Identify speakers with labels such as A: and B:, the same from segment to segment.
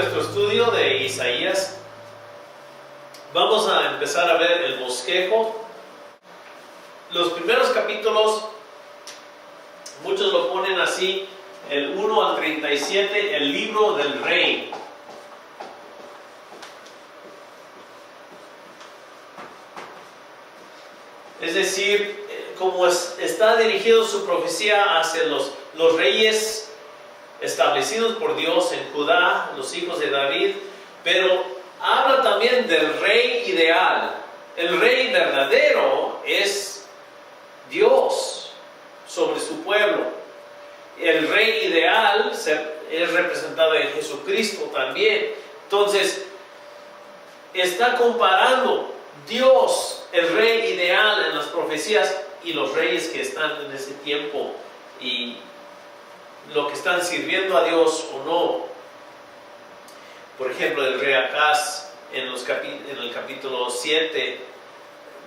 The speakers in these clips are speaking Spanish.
A: nuestro estudio de Isaías. Vamos a empezar a ver el bosquejo. Los primeros capítulos, muchos lo ponen así, el 1 al 37, el libro del rey. Es decir, como está dirigido su profecía hacia los reyes establecidos por Dios en Judá, los hijos de David, pero habla también del rey ideal. El rey verdadero es Dios sobre su pueblo. El rey ideal es representado en Jesucristo también. Entonces, está comparando Dios, el rey ideal en las profecías, y los reyes que están en ese tiempo y lo que están sirviendo a Dios o no. Por ejemplo, el rey Acaz en el capítulo 7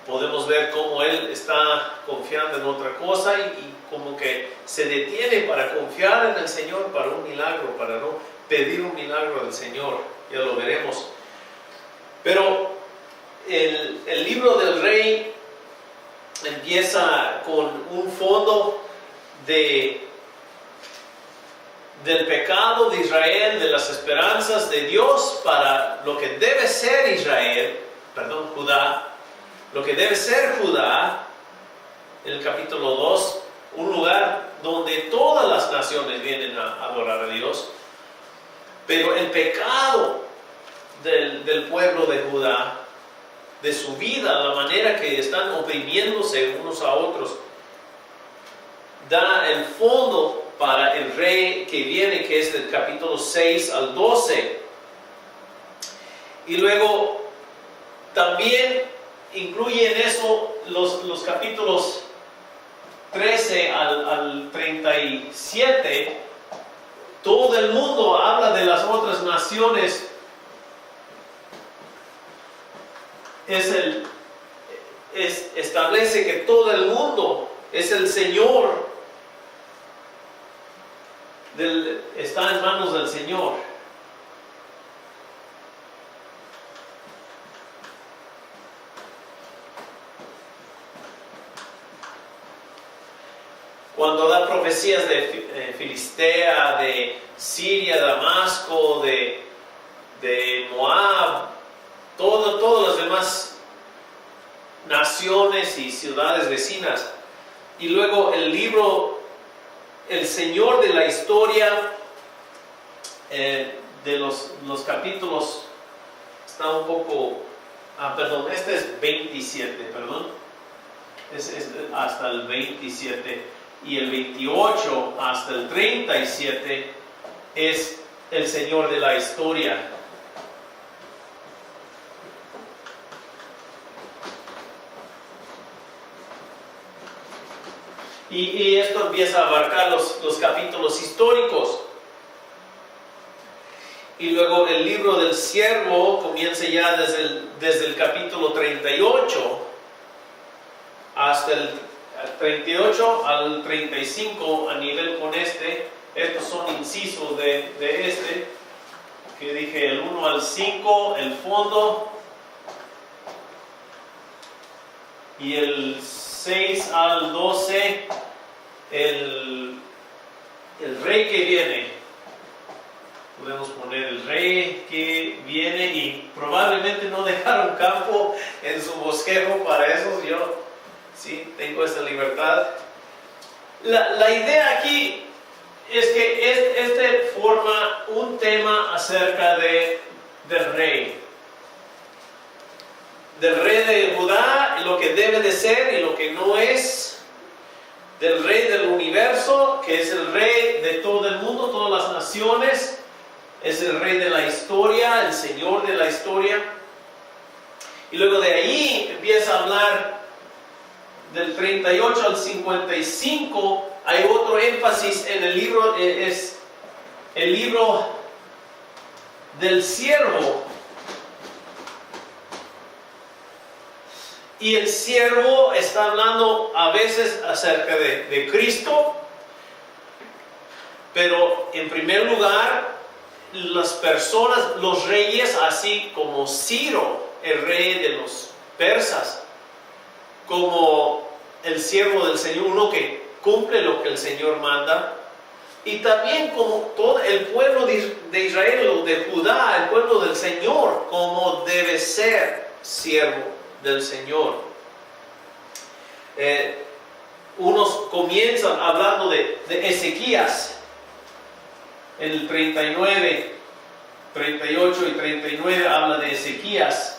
A: podemos ver cómo él está confiando en otra cosa y como que se detiene para confiar en el Señor para un milagro, para no pedir un milagro del Señor. Ya lo veremos. Pero el libro del rey empieza con un fondo del pecado de Israel, de las esperanzas de Dios para lo que debe ser Judá, lo que debe ser Judá, en el capítulo 2, un lugar donde todas las naciones vienen a adorar a Dios, pero el pecado del pueblo de Judá, de su vida, la manera que están oprimiéndose unos a otros, da el fondo para el rey que viene, que es del capítulo 6 al 12. Y luego también incluye en eso los capítulos 13 al 37. Todo el mundo habla de las otras naciones. Establece que todo el mundo es el Señor, está en manos del Señor. Cuando da profecías de Filistea, de Siria, Damasco, de Moab, todas las demás naciones y ciudades vecinas. Y luego el libro, el Señor de la historia, de los capítulos, está un poco, este es 27, es hasta el 27, y el 28 hasta el 37 es el Señor de la historia. Y esto empieza a abarcar los capítulos históricos. Y luego el libro del siervo comienza ya desde el capítulo 38 hasta el 38 al 35 a nivel con estos son incisos de que dije, el 1 al 5 el fondo, y el 6 al 12 el rey que viene. Podemos poner el rey que viene, y probablemente no dejaron campo en su bosquejo para eso. Yo sí tengo esa libertad. La idea aquí es que este forma un tema acerca del rey de Judá, lo que debe de ser y lo que no es, del rey del universo, que es el rey de todo el mundo, todas las naciones, es el rey de la historia, el Señor de la historia. Y luego de ahí empieza a hablar del 38 al 55, hay otro énfasis en el libro, es el libro del siervo. Y el siervo está hablando a veces acerca de Cristo, pero en primer lugar las personas, los reyes, así como Ciro, el rey de los persas, como el siervo del Señor, uno que cumple lo que el Señor manda, y también como todo el pueblo de Israel o de Judá, el pueblo del Señor, como debe ser siervo del Señor. Unos comienzan hablando de Ezequías, en el 39, 38 y 39 habla de Ezequías,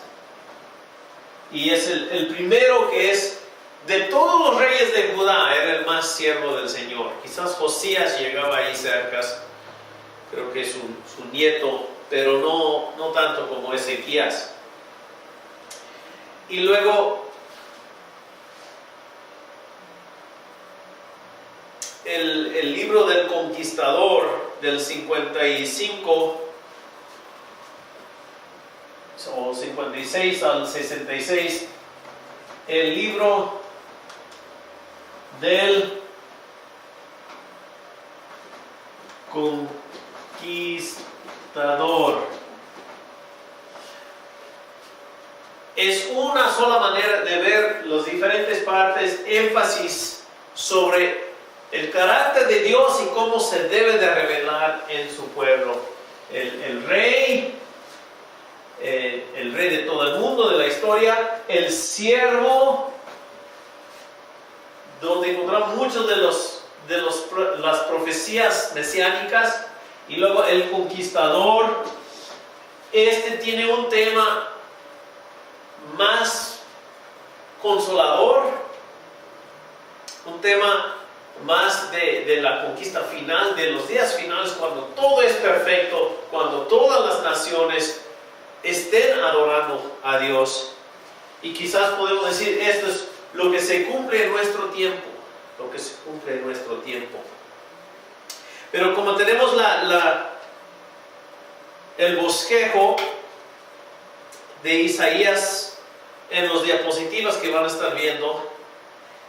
A: y es el primero que es, de todos los reyes de Judá, era el más siervo del Señor. Quizás Josías llegaba ahí cerca, creo que es su nieto, pero no tanto como Ezequías. Y luego el libro del Conquistador, del 55 o 56 al 66, el libro del Conquistador. Es una sola manera de ver las diferentes partes, énfasis sobre el carácter de Dios y cómo se debe de revelar en su pueblo. El rey de todo el mundo, de la historia, el siervo, donde encontramos muchos de las profecías mesiánicas, y luego el conquistador. Este tiene un tema más consolador, un tema más de la conquista final, de los días finales, cuando todo es perfecto, cuando todas las naciones estén adorando a Dios. Y quizás podemos decir, esto es lo que se cumple en nuestro tiempo, lo que se cumple en nuestro tiempo. Pero como tenemos el bosquejo de Isaías en las diapositivas que van a estar viendo,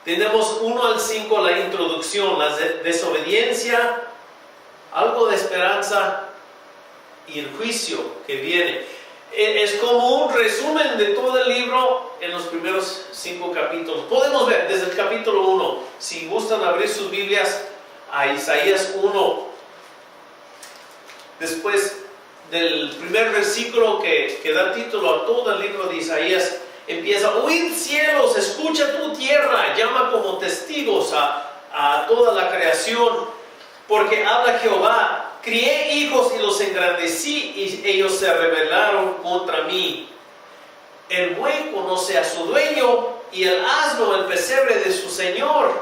A: tenemos 1 al 5 la introducción, la desobediencia, algo de esperanza y el juicio que viene. Es como un resumen de todo el libro en los primeros 5 capítulos. Podemos ver desde el capítulo 1, si gustan abrir sus Biblias a Isaías 1, después del primer versículo que da título a todo el libro de Isaías, empieza: oíd cielos, escucha tu tierra, llama como testigos a toda la creación, porque habla Jehová. Crié hijos y los engrandecí, y ellos se rebelaron contra mí. El buey conoce a su dueño, y el asno el pesebre de su señor.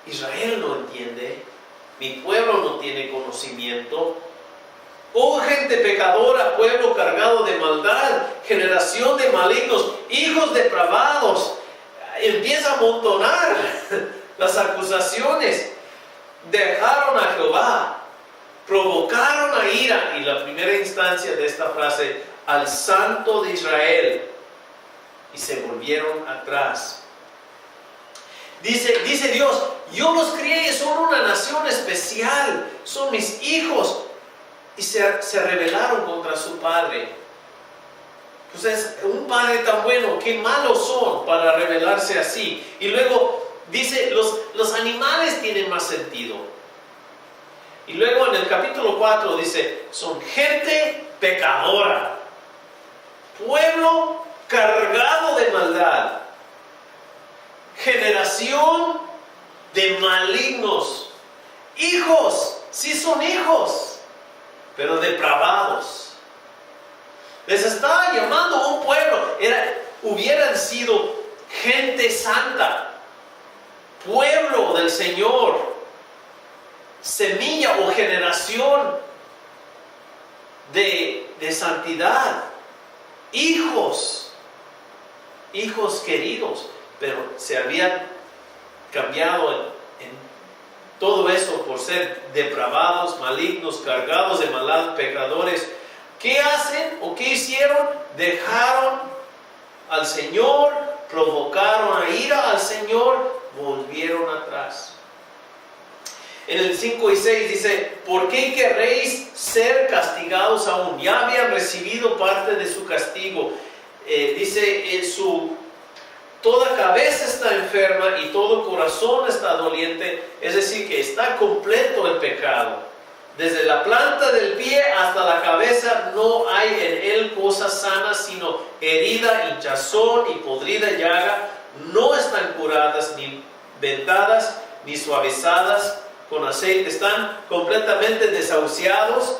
A: Israel no entiende, mi pueblo no tiene conocimiento. Oh gente pecadora, pueblo cargado de maldad, generación de malignos, hijos depravados. Empieza a amontonar las acusaciones. Dejaron a Jehová, provocaron a ira, y la primera instancia de esta frase, al Santo de Israel, y se volvieron atrás. Dice Dios: yo los crié, son una nación especial, son mis hijos, y se rebelaron contra su padre. Pues un padre tan bueno, qué malos son para rebelarse así. Y luego dice, los animales tienen más sentido. Y luego en el capítulo 4 dice, son gente pecadora, pueblo cargado de maldad, generación de malignos, hijos, sí son hijos, pero depravados. Les estaba llamando a un pueblo, hubieran sido gente santa, pueblo del Señor, semilla o generación de santidad, hijos queridos, pero se habían cambiado en todo eso por ser depravados, malignos, cargados de maldad, pecadores. ¿Qué hacen o qué hicieron? Dejaron al Señor, provocaron a ira al Señor, volvieron atrás. En el 5 y 6 dice, ¿por qué querréis ser castigados aún? Ya habían recibido parte de su castigo. Dice, toda cabeza está enferma y todo corazón está doliente. Es decir, que está completo el pecado. Desde la planta del pie hasta la cabeza no hay en él cosas sanas, sino herida, hinchazón y podrida llaga. No están curadas, ni vendadas, ni suavizadas con aceite. Están completamente desahuciados.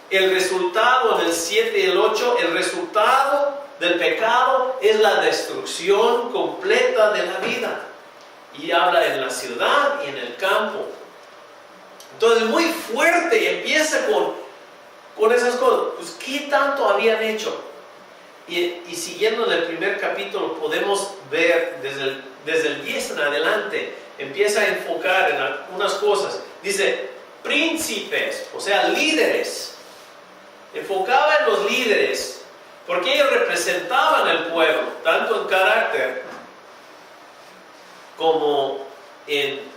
A: El resultado en el 7 y el 8, el resultado del pecado es la destrucción completa de la vida. Y habla en la ciudad y en el campo. Entonces, muy fuerte, empieza con esas cosas. Pues, ¿qué tanto habían hecho? Y siguiendo en el primer capítulo, podemos ver desde el 10 en adelante, empieza a enfocar en algunas cosas. Dice, príncipes, o sea, líderes. Enfocaba en los líderes, porque ellos representaban al pueblo, tanto en carácter como en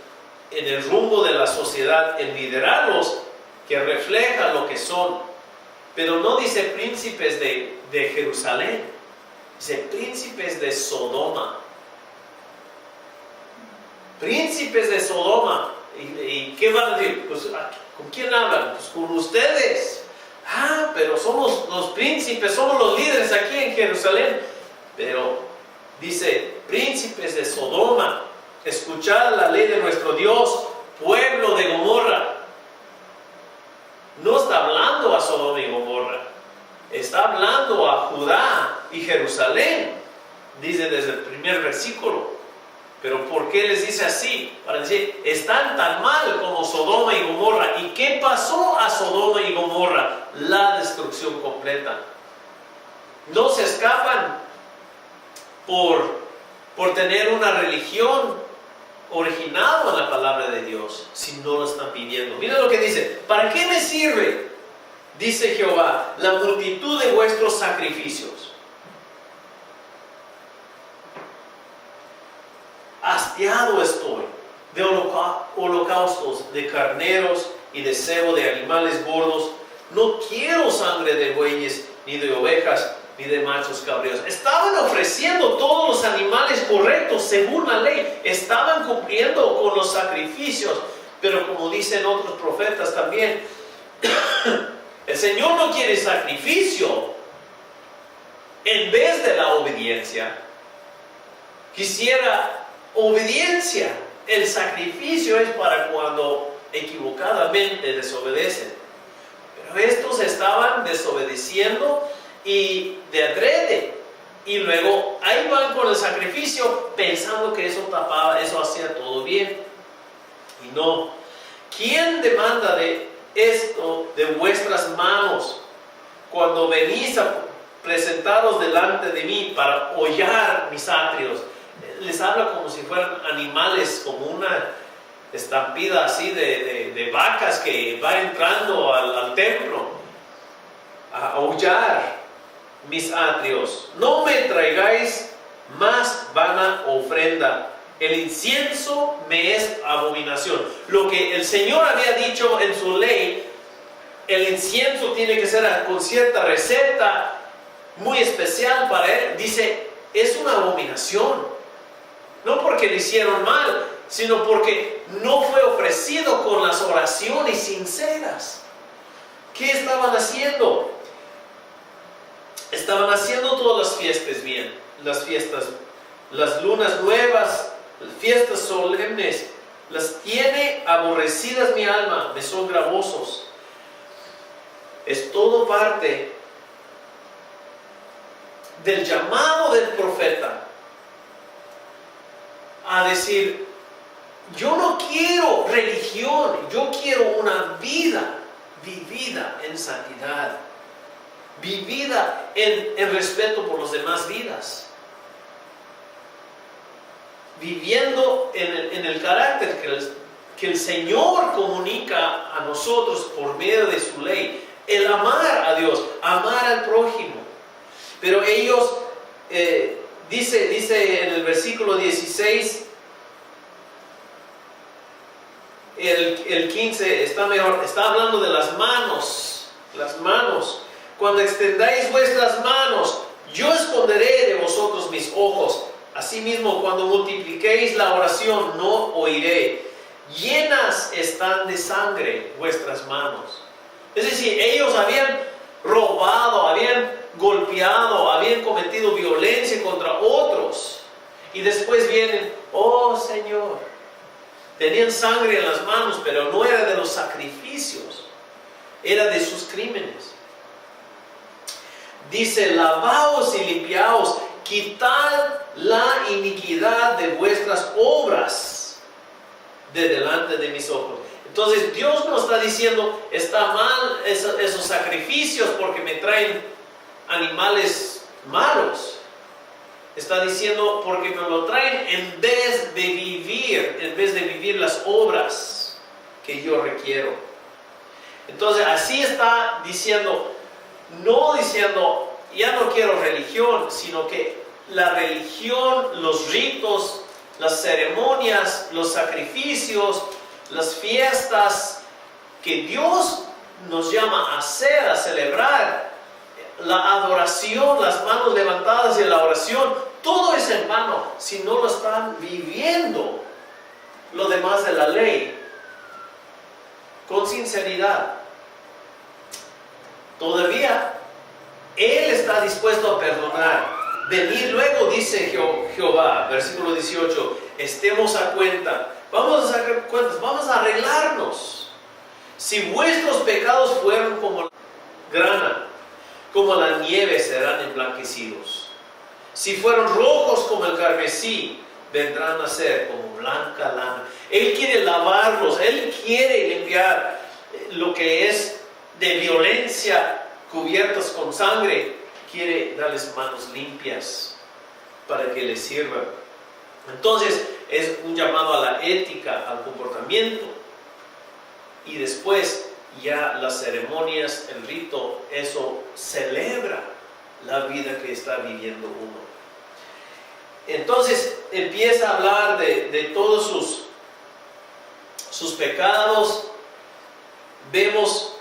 A: el rumbo de la sociedad, en liderarlos, que refleja lo que son. Pero no dice príncipes de Jerusalén, dice príncipes de Sodoma. Príncipes de Sodoma. ¿Y qué van a decir? Pues, ¿con quién hablan? Pues con ustedes. Pero somos los príncipes, somos los líderes aquí en Jerusalén. Pero dice, príncipes de Sodoma, escuchad la ley de nuestro Dios, pueblo de Gomorra. No está hablando a Sodoma y Gomorra, está hablando a Judá y Jerusalén, dice desde el primer versículo. Pero ¿por qué les dice así? Para decir, están tan mal como Sodoma y Gomorra. ¿Y qué pasó a Sodoma y Gomorra? La destrucción completa. No se escapan por tener una religión originado en la palabra de Dios, si no lo están pidiendo. Mira lo que dice, ¿para qué me sirve? Dice Jehová, la multitud de vuestros sacrificios. Hastiado estoy de holocaustos, de carneros y de cebo de animales gordos. No quiero sangre de bueyes, ni de ovejas, ni de machos cabríos. Estaban ofreciendo todos los animales correctos según la ley. Estaban cumpliendo con los sacrificios. Pero como dicen otros profetas también, el Señor no quiere sacrificio en vez de la obediencia. Quisiera obediencia. El sacrificio es para cuando equivocadamente desobedecen. Pero estos estaban desobedeciendo y de adrede. Y luego ahí van con el sacrificio pensando que eso tapaba, eso hacía todo bien. Y no. ¿Quién demanda de esto de vuestras manos cuando venís a presentaros delante de mí para hollar mis atrios? Les habla como si fueran animales, como una estampida así de vacas que va entrando al templo a hollar mis atrios. No me traigáis más vana ofrenda. El incienso me es abominación. Lo que el Señor había dicho en su ley, el incienso tiene que ser con cierta receta muy especial para él. Dice, es una abominación. No porque lo hicieron mal, sino porque no fue ofrecido con las oraciones sinceras. ¿Qué estaban haciendo? Estaban haciendo todas las fiestas bien. Las fiestas, las lunas nuevas, las fiestas solemnes, las tiene aborrecidas mi alma, me son gravosos. Es todo parte del llamado del profeta a decir, yo no quiero religión, yo quiero una vida vivida en santidad, vivida en respeto por las demás vidas, viviendo en el carácter que el Señor comunica a nosotros por medio de su ley, el amar a Dios, amar al prójimo. Pero ellos, dice en el versículo 16, el 15 está mejor, está hablando de las manos. Las manos. Cuando extendáis vuestras manos, yo esconderé de vosotros mis ojos. Asimismo, cuando multipliquéis la oración, no oiré. Llenas están de sangre vuestras manos. Es decir, ellos habían robado, habían golpeado, habían cometido violencia contra otros. Y después vienen, oh Señor, tenían sangre en las manos, pero no era de los sacrificios, era de sus crímenes. Dice, lavaos y limpiaos, quitad la iniquidad de vuestras obras de delante de mis ojos. Entonces Dios nos está diciendo, está mal esos sacrificios porque me traen animales malos. Está diciendo porque me lo traen en vez de vivir las obras que yo requiero. Entonces así está diciendo, no diciendo, ya no quiero religión, sino que la religión, los ritos, las ceremonias, los sacrificios, las fiestas que Dios nos llama a hacer, a celebrar, la adoración, las manos levantadas y la oración, todo es en vano si no lo están viviendo lo demás de la ley con sinceridad. Todavía Él está dispuesto a perdonar. Venid luego, dice Jehová, versículo 18, estemos a cuenta. Vamos a sacar cuentas, vamos a arreglarnos. Si vuestros pecados fueron como grana, como la nieve serán emblanquecidos. Si fueron rojos como el carmesí, vendrán a ser como blanca lana. Él quiere lavarlos, Él quiere limpiar lo que es de violencia cubiertos con sangre. Quiere darles manos limpias para que les sirvan. Entonces es un llamado a la ética, al comportamiento. Y después ya las ceremonias, el rito, eso celebra la vida que está viviendo uno. Entonces empieza a hablar de todos sus pecados. Vemos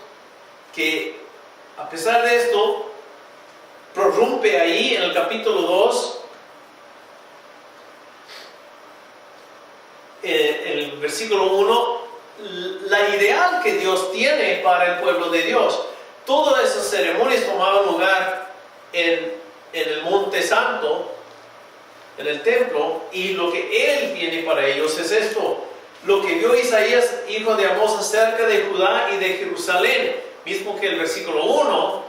A: que a pesar de esto, prorrumpe ahí en el capítulo 2, en el versículo 1, la ideal que Dios tiene para el pueblo de Dios. Todas esas ceremonias tomaban lugar en el Monte Santo, en el templo, y lo que Él tiene para ellos es esto. Lo que vio Isaías, hijo de Amós, acerca de Judá y de Jerusalén, mismo que el versículo 1,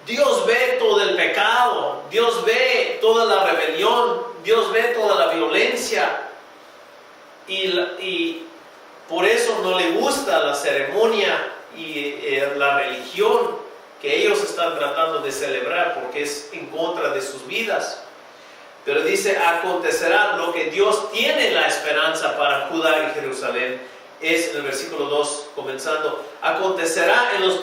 A: Dios ve todo el pecado, Dios ve toda la rebelión, Dios ve toda la violencia, y por eso no le gusta la ceremonia y la religión que ellos están tratando de celebrar, porque es en contra de sus vidas. Pero dice, acontecerá lo que Dios tiene la esperanza para Judá y Jerusalén. Es en el versículo 2 comenzando, acontecerá en el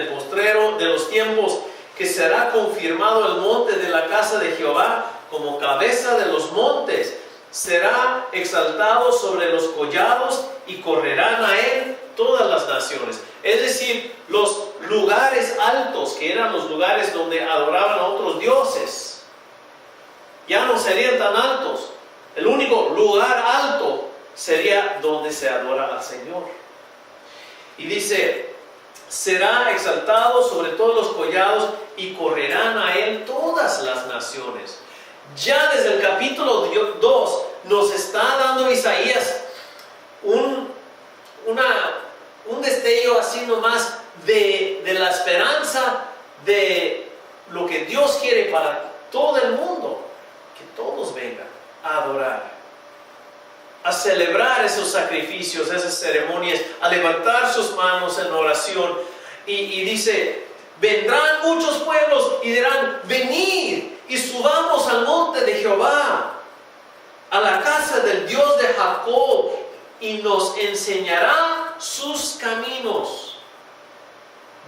A: postrero de los tiempos, que será confirmado el monte de la casa de Jehová como cabeza de los montes, será exaltado sobre los collados y correrán a él todas las naciones. Es decir, los lugares altos, que eran los lugares donde adoraban a otros dioses, ya no serían tan altos. El único lugar alto sería donde se adora al Señor. Y dice, será exaltado sobre todos los collados y correrán a él todas las naciones. Ya desde el capítulo 2 nos está dando Isaías un destello así nomás de la esperanza de lo que Dios quiere para todo el mundo. Que todos vengan a adorar, a celebrar esos sacrificios, esas ceremonias, a levantar sus manos en oración. Y dice, vendrán muchos pueblos y dirán, venid y subamos al monte de Jehová, a la casa del Dios de Jacob, y nos enseñará sus caminos.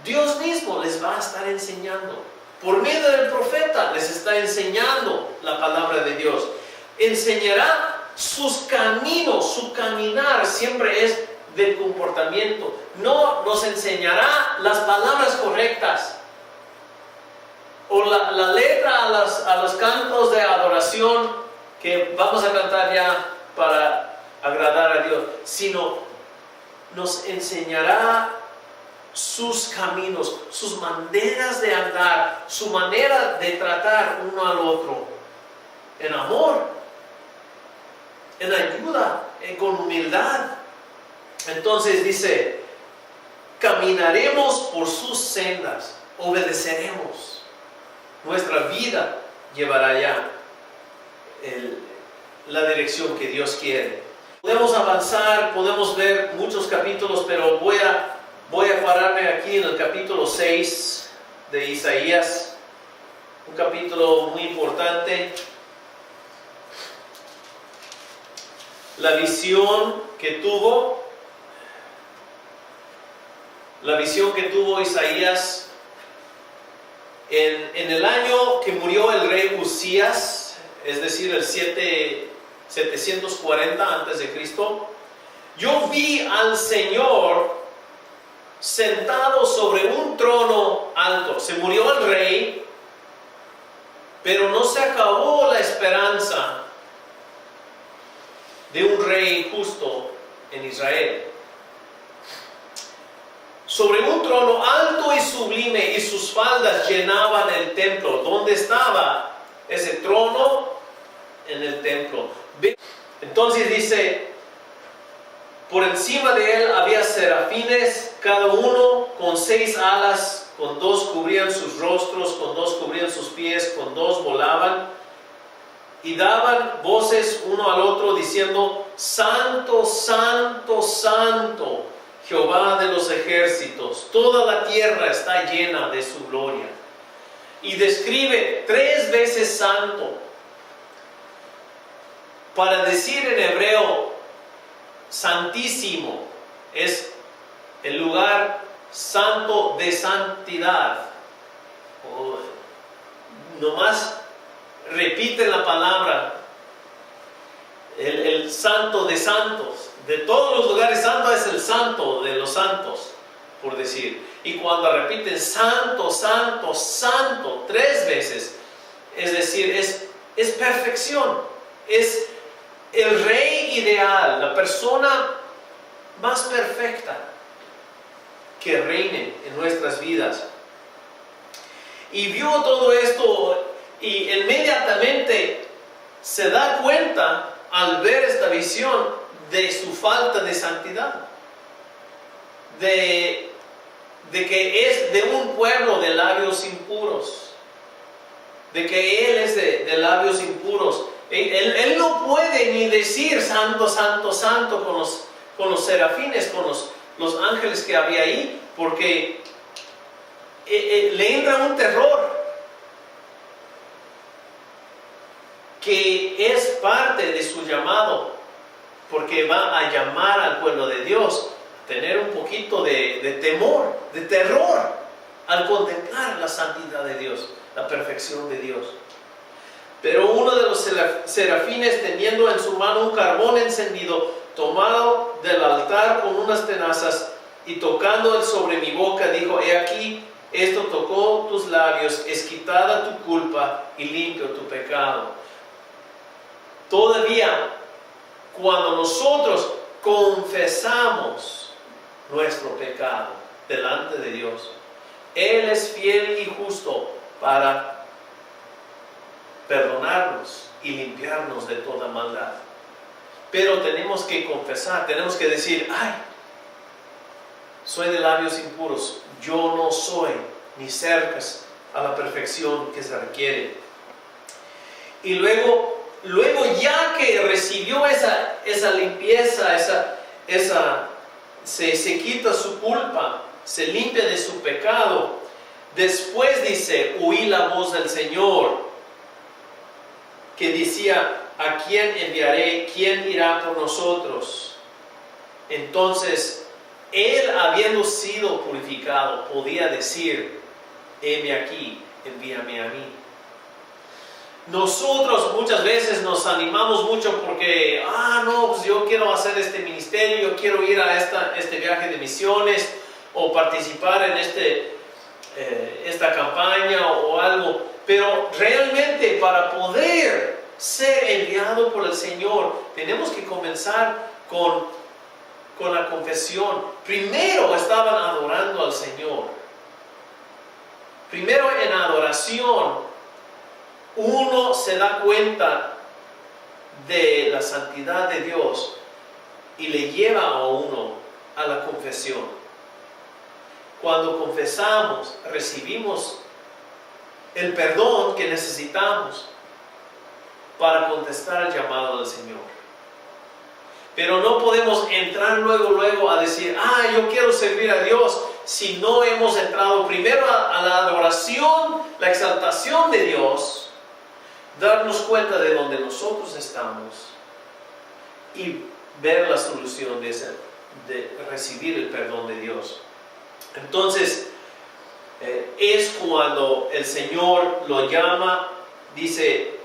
A: Dios mismo les va a estar enseñando. Por medio del profeta les está enseñando la palabra de Dios. Enseñará sus caminos, su caminar siempre es del comportamiento. No nos enseñará las palabras correctas o la letra a los cantos de adoración que vamos a cantar ya para agradar a Dios, sino nos enseñará sus caminos, sus maneras de andar, su manera de tratar uno al otro, en amor, en ayuda, con humildad. Entonces dice, caminaremos por sus sendas, obedeceremos. Nuestra vida llevará ya la dirección que Dios quiere. Podemos avanzar, podemos ver muchos capítulos, pero voy a pararme aquí en el capítulo 6 de Isaías, un capítulo muy importante. La visión que tuvo Isaías en el año que murió el rey Usías, es decir, el 740 antes de Cristo. Yo vi al Señor sentado sobre un trono alto. Se murió el rey, pero no se acabó la esperanza de un rey justo en Israel. Sobre un trono alto y sublime, y sus faldas llenaban el templo. ¿Dónde estaba ese trono? En el templo. Entonces dice, por encima de él había serafines, cada uno con 6 alas, con 2 cubrían sus rostros, con 2 cubrían sus pies, con 2 volaban, y daban voces uno al otro diciendo, Santo, Santo, Santo, Jehová de los ejércitos, toda la tierra está llena de su gloria. Y describe 3 veces santo, para decir en hebreo, santísimo, es el lugar santo de santidad. Nomás repite la palabra, el santo de santos. De todos los lugares santos es el santo de los santos, por decir. Y cuando repiten santo, santo, santo 3 veces, es decir, es perfección, es el rey ideal, la persona más perfecta que reine en nuestras vidas. Y vio todo esto y inmediatamente se da cuenta al ver esta visión de su falta de santidad, de que es de un pueblo de labios impuros, de que él es de labios impuros. Él no puede ni decir santo, santo, santo con los serafines, con los ángeles que había ahí, porque le entra un terror que es parte de su llamado, porque va a llamar al pueblo de Dios a tener un poquito de temor, de terror, al contemplar la santidad de Dios, la perfección de Dios. Pero uno de los serafines, teniendo en su mano un carbón encendido, tomado del altar con unas tenazas, y tocando él sobre mi boca, dijo, he aquí, esto tocó tus labios, es quitada tu culpa y limpio tu pecado. Todavía, cuando nosotros confesamos nuestro pecado delante de Dios, Él es fiel y justo para perdonarnos y limpiarnos de toda maldad. Pero tenemos que confesar, tenemos que decir, ay, soy de labios impuros, yo no soy ni cerca a la perfección que se requiere. Y luego ya que recibió esa limpieza, se quita su culpa, se limpia de su pecado, después dice, oí la voz del Señor, que decía, ¿a quién enviaré? ¿Quién irá por nosotros? Entonces, él, habiendo sido purificado, podía decir, heme aquí, envíame a mí. nosotros muchas veces nos animamos mucho porque, no, pues yo quiero hacer este ministerio, yo quiero ir a este viaje de misiones o participar en esta campaña o algo. Pero realmente para poder ser enviado por el Señor, tenemos que comenzar con la confesión. Primero estaban adorando al Señor. Primero en adoración, uno se da cuenta de la santidad de Dios y le lleva a uno a la confesión. Cuando confesamos, recibimos el perdón que necesitamos para contestar el llamado del Señor. Pero no podemos entrar luego a decir, yo quiero servir a Dios, si no hemos entrado primero a la adoración, la exaltación de Dios, darnos cuenta de donde nosotros estamos y ver la solución de recibir el perdón de Dios. Entonces, es cuando el Señor lo llama, dice,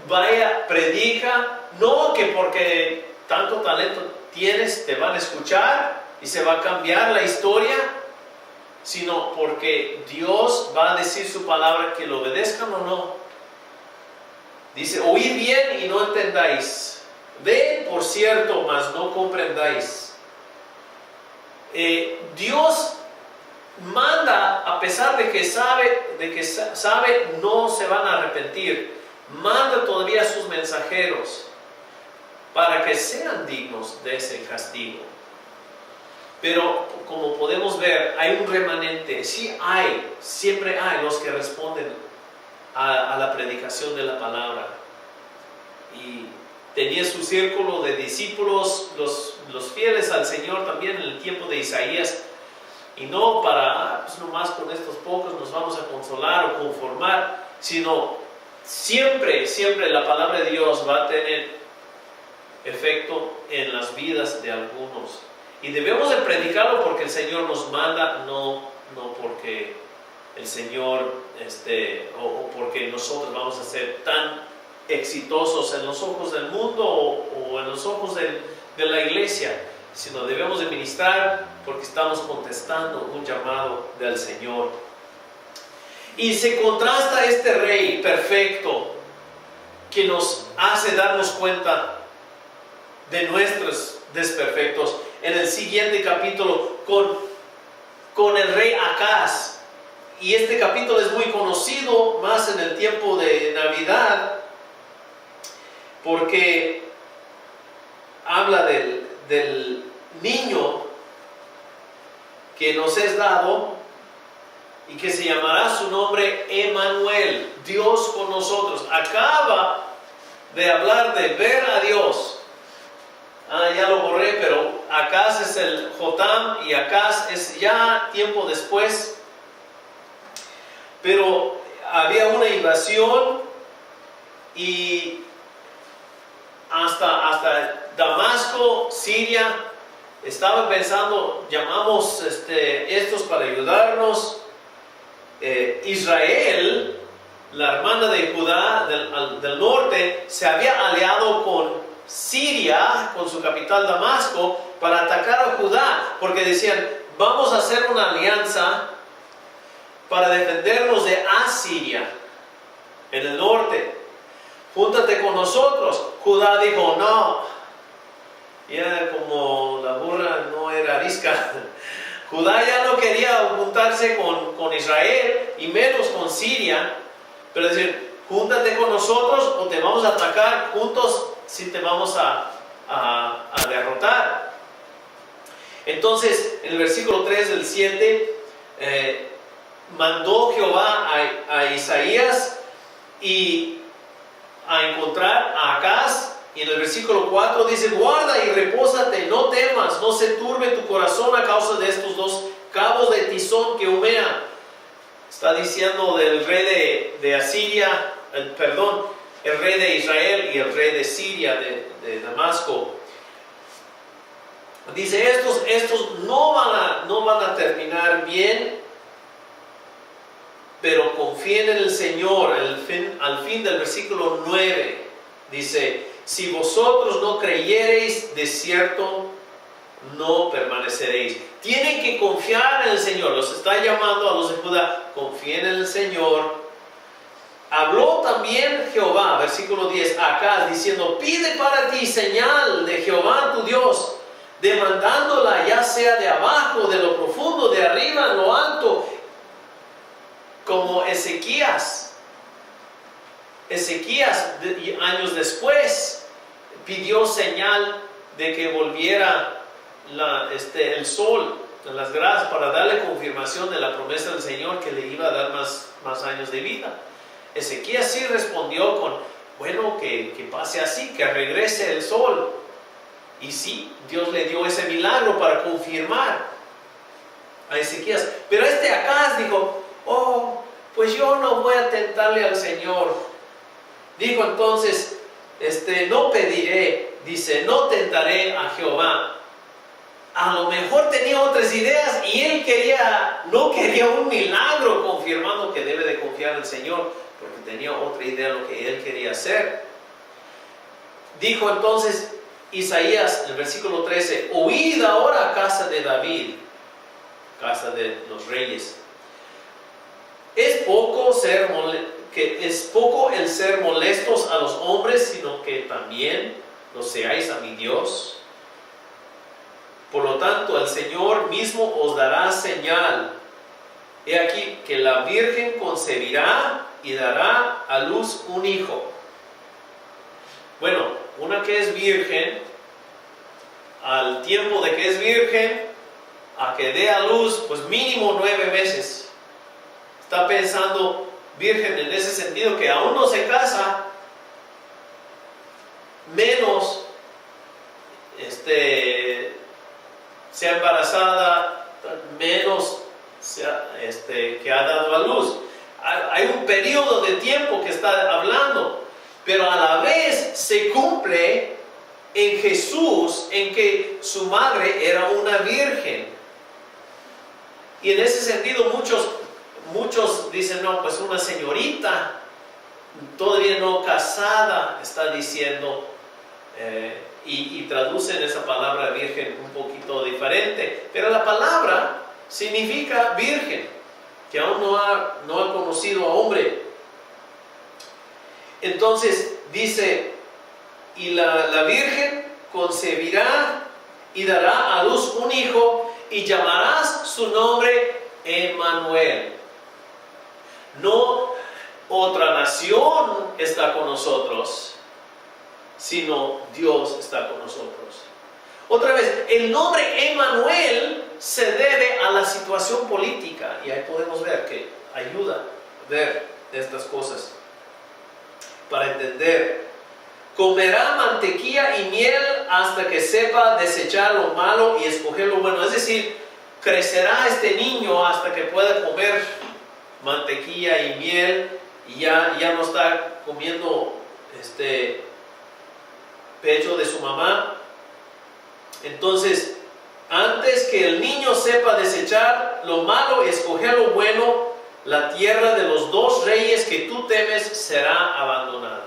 A: vaya, predica, no que porque tanto talento tienes te van a escuchar y se va a cambiar la historia, sino porque Dios va a decir su palabra, que lo obedezcan o no. Dice, oíd bien y no entendáis, ved por cierto, mas no comprendáis. Dios manda, a pesar de que sabe, no se van a arrepentir, manda todavía a sus mensajeros para que sean dignos de ese castigo. Pero como podemos ver, hay un remanente. Sí hay, siempre hay los que responden a la predicación de la palabra. Y tenía su círculo de discípulos, los fieles al Señor también en el tiempo de Isaías. Y no para, pues nomás con estos pocos nos vamos a consolar o conformar, sino siempre la palabra de Dios va a tener efecto en las vidas de algunos. Y debemos de predicarlo porque el Señor nos manda, no porque el Señor, o porque nosotros vamos a ser tan exitosos en los ojos del mundo o en los ojos de la iglesia, sino debemos de ministrar porque estamos contestando un llamado del Señor. Y se contrasta este rey perfecto que nos hace darnos cuenta de nuestros desperfectos en el siguiente capítulo con el rey Acaz. Y este capítulo es muy conocido más en el tiempo de Navidad porque habla del niño que nos es dado y que se llamará su nombre Emmanuel, Dios con nosotros. Acaba de hablar de ver a Dios. Ya lo borré, pero Acaz es el Jotam y Acaz es ya tiempo después. Pero había una invasión y hasta Damasco, Siria, estaban pensando, llamamos estos para ayudarnos. Israel, la hermana de Judá del norte, se había aliado con Siria, con su capital Damasco, para atacar a Judá, porque decían, vamos a hacer una alianza para defendernos de Asiria en el norte. Júntate con nosotros. Judá dijo, no. Ya como la burra no era arisca. Judá ya no quería juntarse con Israel y menos con Siria, pero decir, júntate con nosotros o te vamos a atacar juntos, si te vamos a derrotar. Entonces, en el versículo 3 del 7, mandó Jehová a Isaías y a encontrar a Acaz. Y en el versículo 4 dice, guarda y repósate, no temas, no se turbe tu corazón a causa de estos dos cabos de tizón que humean. Está diciendo del rey de Asiria, el rey de Israel y el rey de Siria, de Damasco. Dice, estos no van a terminar bien, pero con confíen en el Señor. Al fin del versículo 9 dice, si vosotros no creyereis, de cierto no permaneceréis. Tienen que confiar en el Señor. Los está llamando a los de Judá, confíen en el Señor. Habló también Jehová, versículo 10, acá diciendo, pide para ti señal de Jehová tu Dios, demandándola ya sea de abajo, de lo profundo, de arriba, en lo alto, como Ezequías. Ezequías, años después, pidió señal de que volviera el sol en las gradas para darle confirmación de la promesa del Señor que le iba a dar más años de vida. Ezequías sí respondió con, bueno, que pase así, que regrese el sol. Y sí, Dios le dio ese milagro para confirmar a Ezequías. Pero Acaz dijo, oh, pues yo no voy a tentarle al Señor. Dijo entonces, no pediré, dice, no tentaré a Jehová. A lo mejor tenía otras ideas y él no quería un milagro confirmando que debe de confiar en el Señor, porque tenía otra idea de lo que él quería hacer. Dijo entonces Isaías, en el versículo 13, oíd ahora, casa de David, casa de los reyes. Es poco el ser molestos a los hombres, sino que también lo seáis a mi Dios. Por lo tanto, el Señor mismo os dará señal. He aquí que la Virgen concebirá y dará a luz un hijo. Bueno, una que es virgen, al tiempo de que es virgen, a que dé a luz, pues mínimo 9 meses. Está pensando virgen en ese sentido, que aún no se casa, menos sea embarazada, menos que ha dado a luz. Hay un periodo de tiempo que está hablando, pero a la vez se cumple en Jesús, en que su madre era una virgen. Y en ese sentido muchos dicen, no, pues una señorita, todavía no casada, está diciendo, y traducen esa palabra virgen un poquito diferente, pero la palabra significa virgen, que aún no ha conocido a hombre. Entonces dice, y la virgen concebirá y dará a luz un hijo, y llamarás su nombre Emmanuel. No otra nación está con nosotros, sino Dios está con nosotros. Otra vez, el nombre Emmanuel se debe a la situación política, y ahí podemos ver que ayuda a ver estas cosas para entender. Comerá mantequilla y miel hasta que sepa desechar lo malo y escoger lo bueno. Es decir, crecerá este niño hasta que pueda comer mantequilla y miel, y ya no está comiendo pecho de su mamá. Entonces, antes que el niño sepa desechar lo malo y escoger lo bueno, la tierra de los 2 reyes que tú temes será abandonada.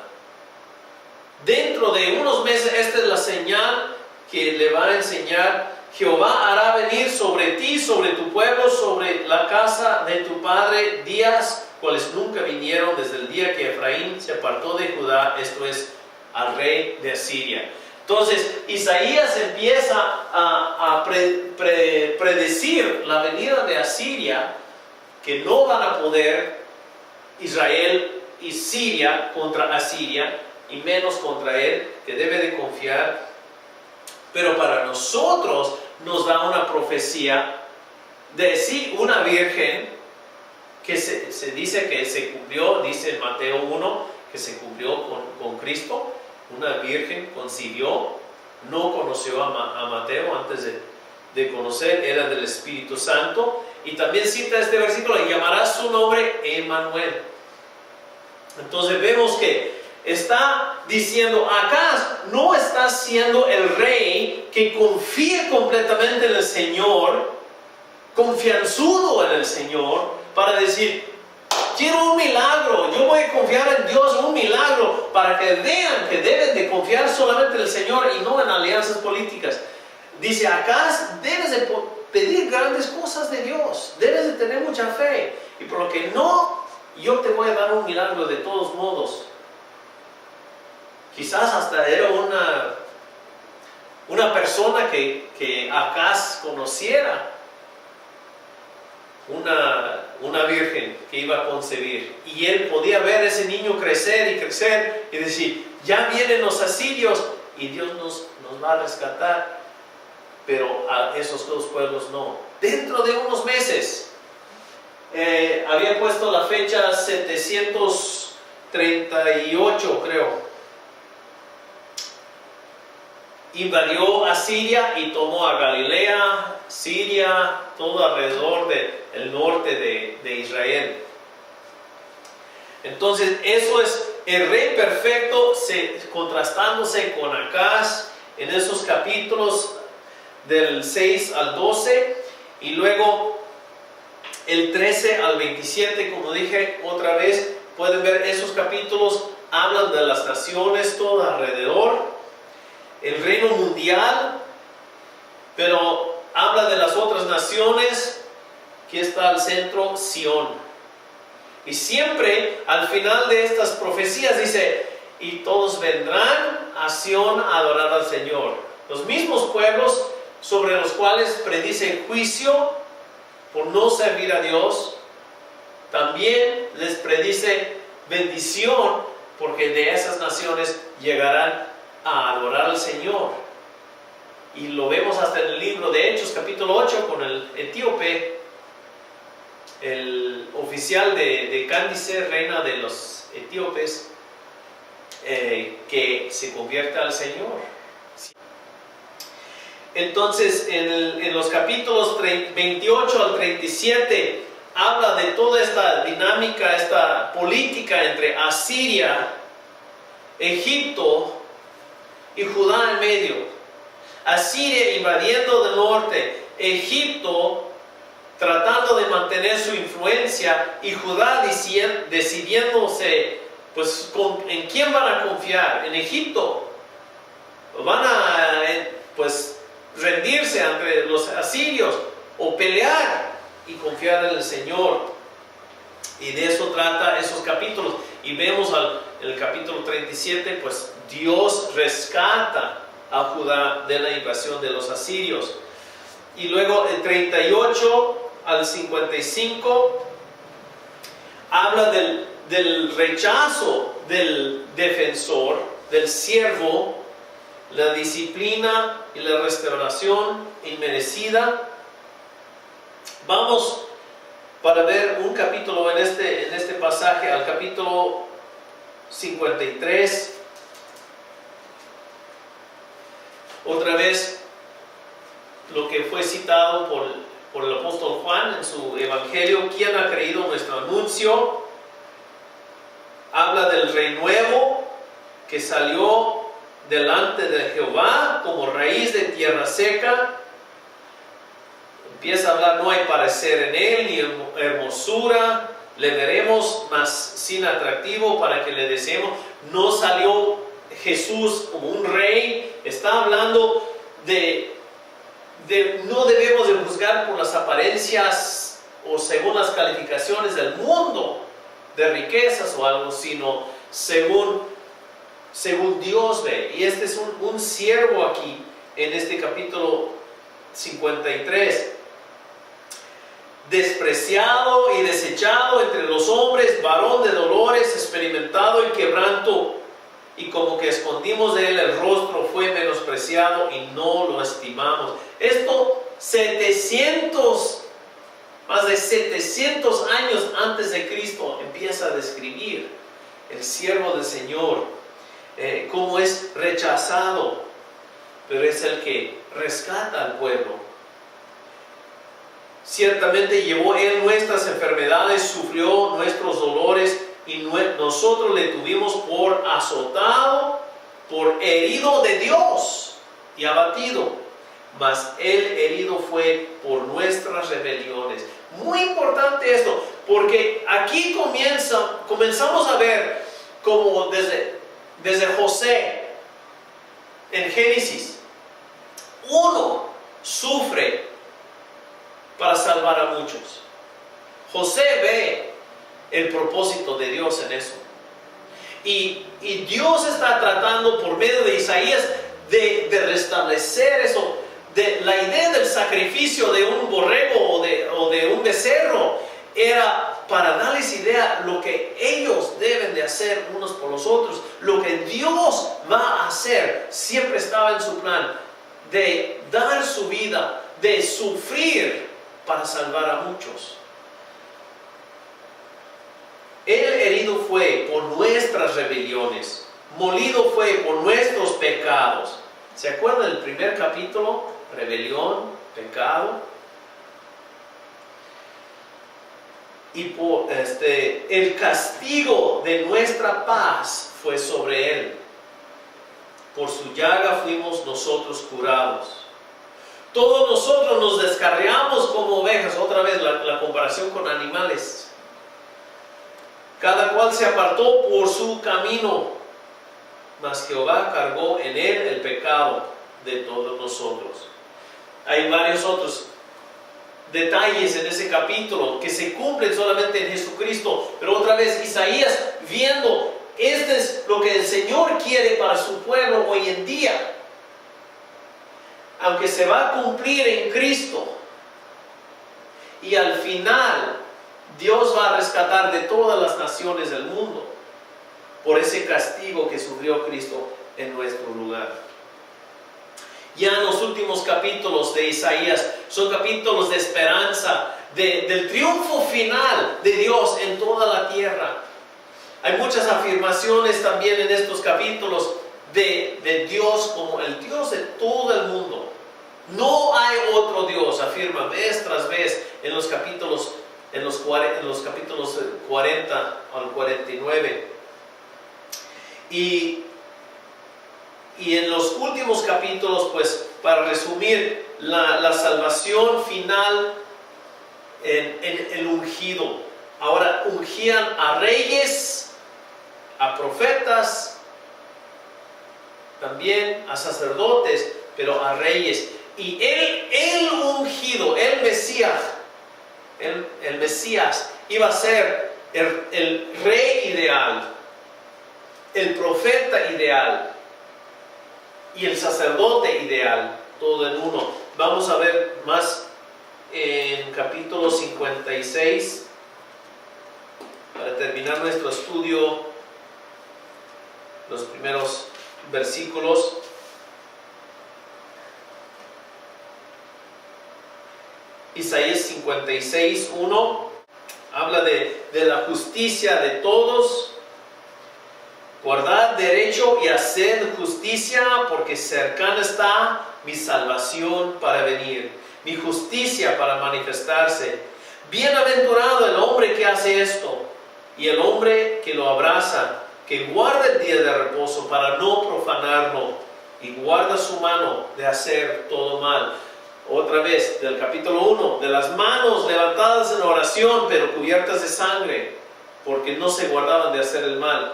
A: Dentro de unos meses, esta es la señal que le va a enseñar. Jehová hará venir sobre ti, sobre tu pueblo, sobre la casa de tu padre, días cuales nunca vinieron desde el día que Efraín se apartó de Judá, esto es, al rey de Asiria. Entonces, Isaías empieza a predecir la venida de Asiria, que no van a poder Israel y Siria contra Asiria, y menos contra él, que debe de confiar. Pero para nosotros nos da una profecía de sí, una virgen, que se dice que se cumplió, dice en Mateo 1, que se cumplió con Cristo. Una virgen concibió, no conoció a Mateo antes de conocer, era del Espíritu Santo. Y también cita este versículo, y llamará su nombre Emmanuel. Entonces vemos que está diciendo, Acaz no está siendo el rey que confía completamente en el Señor, confianzudo en el Señor, para decir, quiero un milagro, yo voy a confiar en Dios, un milagro, para que vean que deben de confiar solamente en el Señor y no en alianzas políticas. Dice, acá debes de pedir grandes cosas de Dios, debes de tener mucha fe, y por lo que no, yo te voy a dar un milagro de todos modos. Quizás hasta era una persona que Acaz conociera, una virgen que iba a concebir, y él podía ver a ese niño crecer y crecer y decir, ya vienen los asirios y Dios nos va a rescatar, pero a esos dos pueblos no. Dentro de unos meses, había puesto la fecha 738, creo, invadió a Siria y tomó a Galilea, Siria, todo alrededor del norte de Israel. Entonces, eso es el rey perfecto, contrastándose con Acaz en esos capítulos del 6 al 12, y luego el 13 al 27, como dije otra vez, pueden ver esos capítulos, hablan de las naciones todo alrededor, el reino mundial, pero habla de las otras naciones, que está al centro, Sión. Y siempre al final de estas profecías dice, y todos vendrán a Sión a adorar al Señor. Los mismos pueblos sobre los cuales predice juicio por no servir a Dios, también les predice bendición, porque de esas naciones llegarán a adorar al Señor. Y lo vemos hasta en el libro de Hechos, capítulo 8, con el etíope, el oficial de Cándice, reina de los etíopes, que se convierte al Señor. Entonces, en los capítulos 28 al 37, habla de toda esta dinámica, esta política entre Asiria, Egipto y Judá en medio. Asiria invadiendo del norte, Egipto tratando de mantener su influencia, y Judá decidiéndose, pues, en quién van a confiar. En Egipto van a, pues, rendirse ante los asirios, o pelear y confiar en el Señor. Y de eso trata esos capítulos. Y vemos en el capítulo 37, pues Dios rescata a Judá de la invasión de los asirios. Y luego el 38 al 55 habla del rechazo del defensor, del siervo, la disciplina y la restauración inmerecida. Vamos para ver un capítulo en este pasaje, al capítulo 53. Otra vez, lo que fue citado por el apóstol Juan en su evangelio: ¿quién ha creído nuestro anuncio? Habla del rey nuevo que salió delante de Jehová como raíz de tierra seca. Empieza a hablar, no hay parecer en él, ni hermosura, le veremos, mas sin atractivo para que le deseemos. No salió Jesús como un rey. Está hablando de no debemos de juzgar por las apariencias o según las calificaciones del mundo de riquezas o algo, sino según Dios ve. Y este es un siervo aquí en este capítulo 53. Despreciado y desechado entre los hombres, varón de dolores, experimentado en quebranto, y como que escondimos de él el rostro, fue menospreciado y no lo estimamos. Esto más de 700 años antes de Cristo empieza a describir el siervo del Señor, cómo es rechazado, pero es el que rescata al pueblo. Ciertamente llevó él nuestras enfermedades, sufrió nuestros dolores, y nosotros le tuvimos por azotado, por herido de Dios y abatido, mas él herido fue por nuestras rebeliones. Muy importante esto, porque aquí comenzamos a ver como desde José en Génesis, uno sufre para salvar a muchos. José ve el propósito de Dios en eso. Y Dios está tratando por medio de Isaías de restablecer eso. De la idea del sacrificio de un borrego o de un becerro era para darles idea lo que ellos deben de hacer unos por los otros. Lo que Dios va a hacer siempre estaba en su plan, de dar su vida, de sufrir para salvar a muchos. Él herido fue por nuestras rebeliones, molido fue por nuestros pecados. ¿Se acuerdan del primer capítulo? Rebelión, pecado. Y por el castigo de nuestra paz fue sobre él. Por su llaga fuimos nosotros curados. Todos nosotros nos descarriamos como ovejas. Otra vez la comparación con animales. Cada cual se apartó por su camino, mas Jehová cargó en él el pecado de todos nosotros. Hay varios otros detalles en ese capítulo que se cumplen solamente en Jesucristo. Pero otra vez Isaías viendo, este es lo que el Señor quiere para su pueblo hoy en día. Aunque se va a cumplir en Cristo. Y al final Dios va a rescatar de todas las naciones del mundo por ese castigo que sufrió Cristo en nuestro lugar. Ya en los últimos capítulos de Isaías son capítulos de esperanza, del triunfo final de Dios en toda la tierra. Hay muchas afirmaciones también en estos capítulos de Dios como el Dios de todo el mundo. No hay otro Dios, afirma vez tras vez en los capítulos 40 al 49. Y en los últimos capítulos, pues, para resumir, la salvación final en el ungido. Ahora ungían a reyes, a profetas, también a sacerdotes, pero a reyes. Y el ungido, el Mesías, iba a ser el rey ideal, el profeta ideal y el sacerdote ideal, todo en uno. Vamos a ver más en capítulo 56 para terminar nuestro estudio, los primeros versículos. Isaías 56, 1 habla de la justicia de todos. Guardad derecho y haced justicia, porque cercana está mi salvación para venir, mi justicia para manifestarse. Bienaventurado el hombre que hace esto, y el hombre que lo abraza, que guarda el día de reposo para no profanarlo, y guarda su mano de hacer todo mal. Otra vez, del capítulo 1, de las manos levantadas en oración, pero cubiertas de sangre, porque no se guardaban de hacer el mal.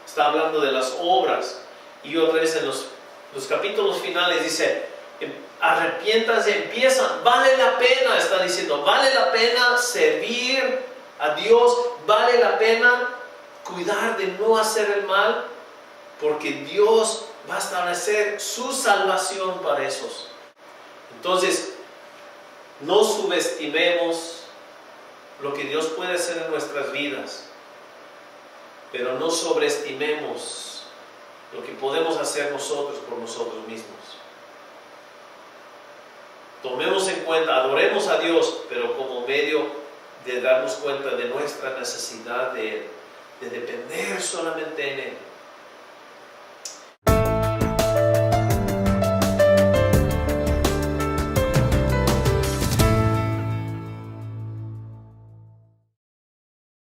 A: Está hablando de las obras. Y otra vez en los capítulos finales dice, arrepiéntase, empieza, vale la pena, está diciendo, vale la pena servir a Dios, vale la pena cuidar de no hacer el mal, porque Dios va a establecer su salvación para esos. Entonces, no subestimemos lo que Dios puede hacer en nuestras vidas, pero no sobreestimemos lo que podemos hacer nosotros por nosotros mismos. Tomemos en cuenta, adoremos a Dios, pero como medio de darnos cuenta de nuestra necesidad de Él, de depender solamente en Él.